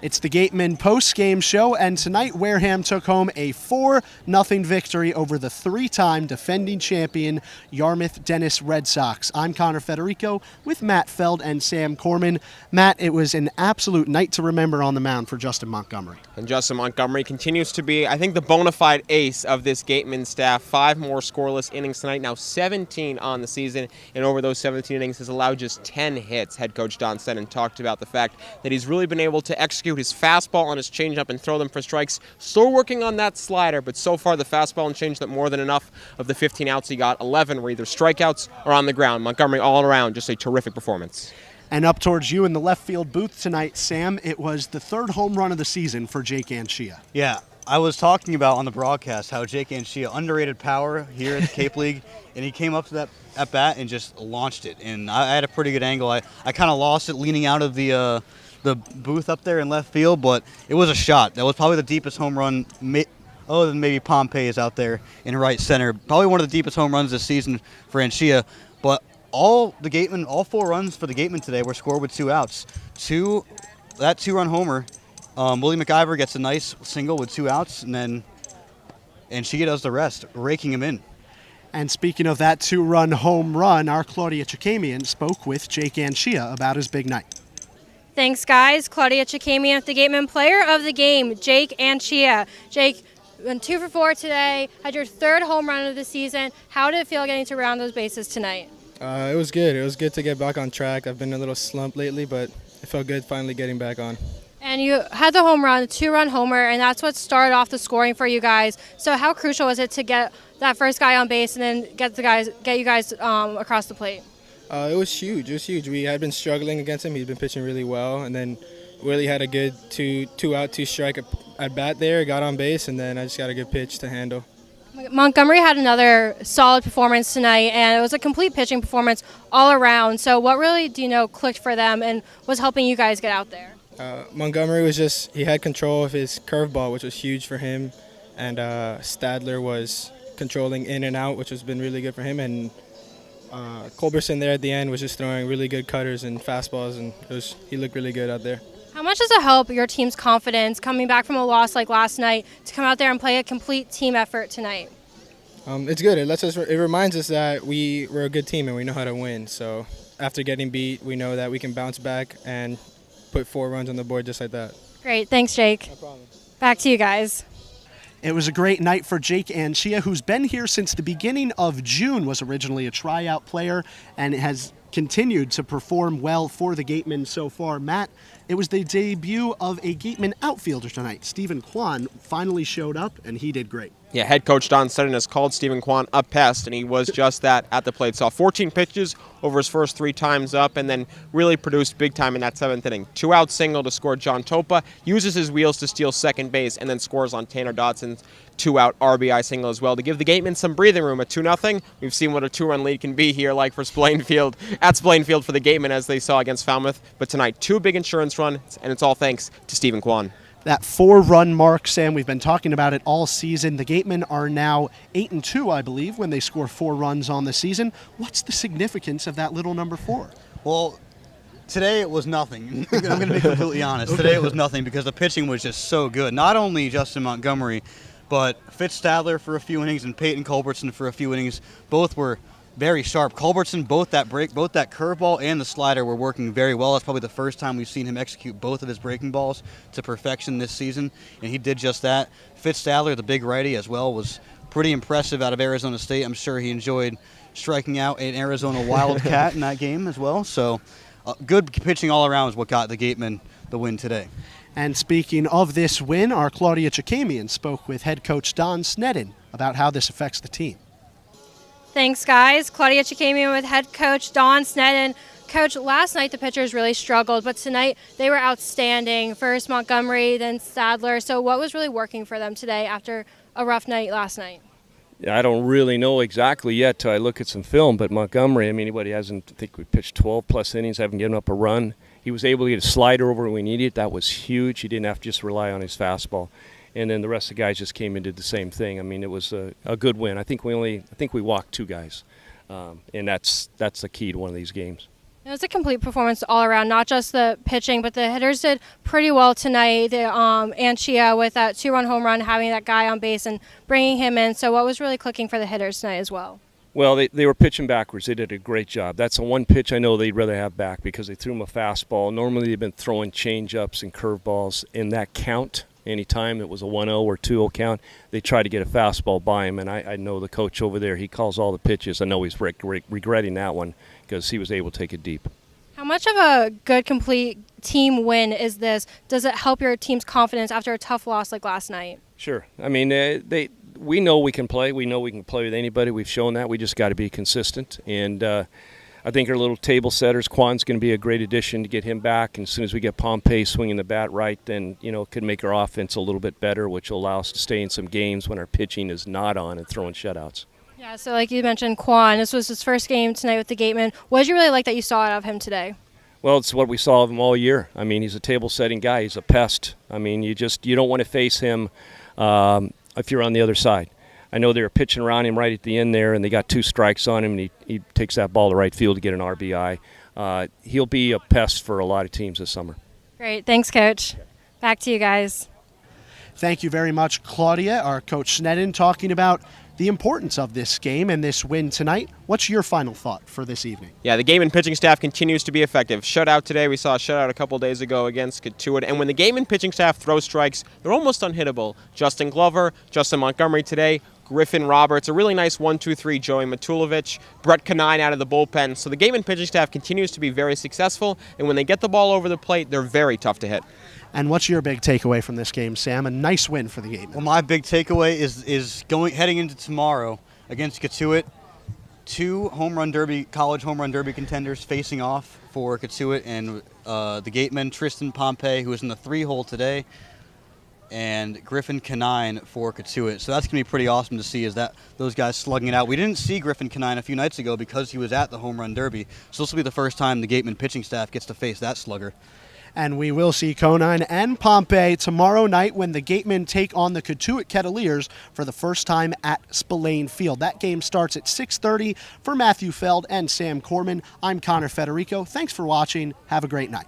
It's the Gatemen post-game show, and tonight Wareham took home a 4-0 victory over the three-time defending champion Yarmouth-Dennis Red Sox. I'm Federico with Matt Feld and Sam Corman. Matt, it was an absolute night to remember on the mound for Justin Montgomery. And Justin Montgomery continues to be, I think, the bona fide ace of this Gatemen staff. 5 more scoreless innings tonight, now 17 on the season, and over those 17 innings has allowed just 10 hits. Head coach Don Sneddon talked about the fact that he's really been able to execute his fastball and his changeup and throw them for strikes. Still working on that slider, but so far the fastball and changeup more than enough. Of the 15 outs he got, 11 were either strikeouts or on the ground. Montgomery all around, just a terrific performance. And up towards you in the left field booth tonight, Sam, it was the 3rd home run of the season for Jake Anchia. Yeah, I was talking about on the broadcast how Jake Anchia, underrated power here at the Cape League, and he came up to that at bat and just launched it. And I had a pretty good angle. I kind of lost it leaning out of the booth up there in left field, but it was a shot. That was probably the deepest home run, other than maybe Pompey is out there in right center. Probably one of the deepest home runs this season for Anchia. But all 4 runs for the Gatemen today were scored with 2 outs. That 2-run homer, Willie McIver gets a nice single with 2 outs, and then Anchia does the rest, raking him in. And speaking of that 2-run home run, our Claudia Chakamian spoke with Jake Anchia about his big night. Thanks, guys. Claudia Chakamian with the Gatemen Player of the Game, Jake Anchia. Jake, went 2 for 4 today, had your 3rd home run of the season. How did it feel getting to round those bases tonight? It was good. It was good to get back on track. I've been a little slumped lately, but it felt good finally getting back on. And you had the home run, the 2-run homer, and that's what started off the scoring for you guys. So how crucial was it to get that first guy on base and then get you guys across the plate? It was huge. It was huge. We had been struggling against him. He'd been pitching really well, and then Willie had a good 2-out, 2-strike at bat there, got on base, and then I just got a good pitch to handle. Montgomery had another solid performance tonight, and it was a complete pitching performance all around. So what really, clicked for them and was helping you guys get out there? Montgomery was he had control of his curveball, which was huge for him, and Stadler was controlling in and out, which has been really good for him, and Culberson there at the end was just throwing really good cutters and fastballs, and he looked really good out there. How much does it help your team's confidence coming back from a loss like last night to come out there and play a complete team effort tonight? It's good. It reminds us that we're a good team and we know how to win. So after getting beat, we know that we can bounce back and put 4 runs on the board just like that. Great. Thanks, Jake. No problem. Back to you guys. It was a great night for Jake Anchia, who's been here since the beginning of June, was originally a tryout player, and has continued to perform well for the Gatemen so far. Matt, it was the debut of a Gatemen outfielder tonight. Stephen Kwan finally showed up, and he did great. Yeah, head coach Don Sneddon has called Stephen Kwan a pest, and he was just that at the plate. Saw 14 pitches over his first 3 times up, and then really produced big time in that 7th inning. 2-out single to score John Topa, uses his wheels to steal second base, and then scores on Tanner Dodson's 2-out RBI single as well to give the Gatemen some breathing room at 2-0. We've seen what a 2-run lead can be here, like for Splain Field, at Splain Field for the Gatemen as they saw against Falmouth. But tonight, 2 big insurance runs, and it's all thanks to Stephen Kwan. That 4-run mark, Sam, we've been talking about it all season. The Gatemen are now 8-2, I believe, when they score 4 runs on the season. What's the significance of that little number 4? Well, today it was nothing. I'm going to be completely honest. Today it was nothing because the pitching was just so good. Not only Justin Montgomery, but Fitz Stadler for a few innings and Peyton Culberson for a few innings. Both were very sharp. Culberson, both that curveball and the slider were working very well. That's probably the first time we've seen him execute both of his breaking balls to perfection this season, and he did just that. Fitz Stadler, the big righty as well, was pretty impressive out of Arizona State. I'm sure he enjoyed striking out an Arizona Wildcat in that game as well. So good pitching all around is what got the Gatemen the win today. And speaking of this win, our Claudia Chakamian spoke with head coach Don Sneddon about how this affects the team. Thanks, guys. Claudia Chakamian with head coach Don Sneddon. Coach, last night the pitchers really struggled, but tonight they were outstanding. First Montgomery, then Stadler. So what was really working for them today after a rough night last night? Yeah, I don't really know exactly yet till I look at some film, but Montgomery, I think we pitched 12-plus innings, haven't given up a run. He was able to get a slider over when we needed it. That was huge. He didn't have to just rely on his fastball. And then the rest of the guys just came and did the same thing. It was a good win. I think we walked 2 guys, and that's the key to one of these games. It was a complete performance all around, not just the pitching, but the hitters did pretty well tonight. Anchia with that 2-run home run, having that guy on base and bringing him in. So what was really clicking for the hitters tonight as well? Well, they were pitching backwards. They did a great job. That's the one pitch I know they'd rather have back because they threw him a fastball. Normally they've been throwing change-ups and curveballs in that count. Anytime it was a 1-0 or 2-0 count, they tried to get a fastball by him, and I know the coach over there, he calls all the pitches. I know he's regretting that one because he was able to take it deep. How much of a good, complete team win is this? Does it help your team's confidence after a tough loss like last night? Sure. I mean, we know we can play. We know we can play with anybody. We've shown that. We just got to be consistent. And I think our little table setters, Quan's going to be a great addition to get him back. And as soon as we get Pompey swinging the bat right, then, it could make our offense a little bit better, which will allow us to stay in some games when our pitching is not on and throwing shutouts. Yeah, so like you mentioned, Quan, this was his first game tonight with the Gatemen. What did you really like that you saw out of him today? Well, it's what we saw of him all year. I mean, he's a table-setting guy. He's a pest. I mean, you don't want to face him if you're on the other side. I know they were pitching around him right at the end there, and they got 2 strikes on him, and he takes that ball to right field to get an RBI. He'll be a pest for a lot of teams this summer. Great. Thanks, Coach. Back to you guys. Thank you very much, Claudia. Our Coach Sneddon talking about the importance of this game and this win tonight. What's your final thought for this evening? Yeah, the Gatemen pitching staff continues to be effective. Shutout today. We saw a shutout a couple days ago against Katuitt. And when the Gatemen pitching staff throws strikes, they're almost unhittable. Justin Glover, Justin Montgomery today, Griffin Roberts, a really nice 1-2-3, Joey Matulovic, Brett Canine out of the bullpen. So the Gatemen pitching staff continues to be very successful. And when they get the ball over the plate, they're very tough to hit. And what's your big takeaway from this game, Sam? A nice win for the Gatemen. Well, my big takeaway is heading into tomorrow against Katuitt. 2 college home run derby contenders facing off for Katuitt and the Gatemen, Tristan Pompey, who was in the 3-hole today, and Griffin Canine for Katuitt. So that's going to be pretty awesome to see, is that those guys slugging it out. We didn't see Griffin Canine a few nights ago because he was at the home run derby. So this will be the first time the Gatemen pitching staff gets to face that slugger. And we will see Conine and Pompey tomorrow night when the Gatemen take on the Katuitt Kettleers for the first time at Spillane Field. That game starts at 6:30. For Matthew Feld and Sam Corman, I'm Connor Federico. Thanks for watching. Have a great night.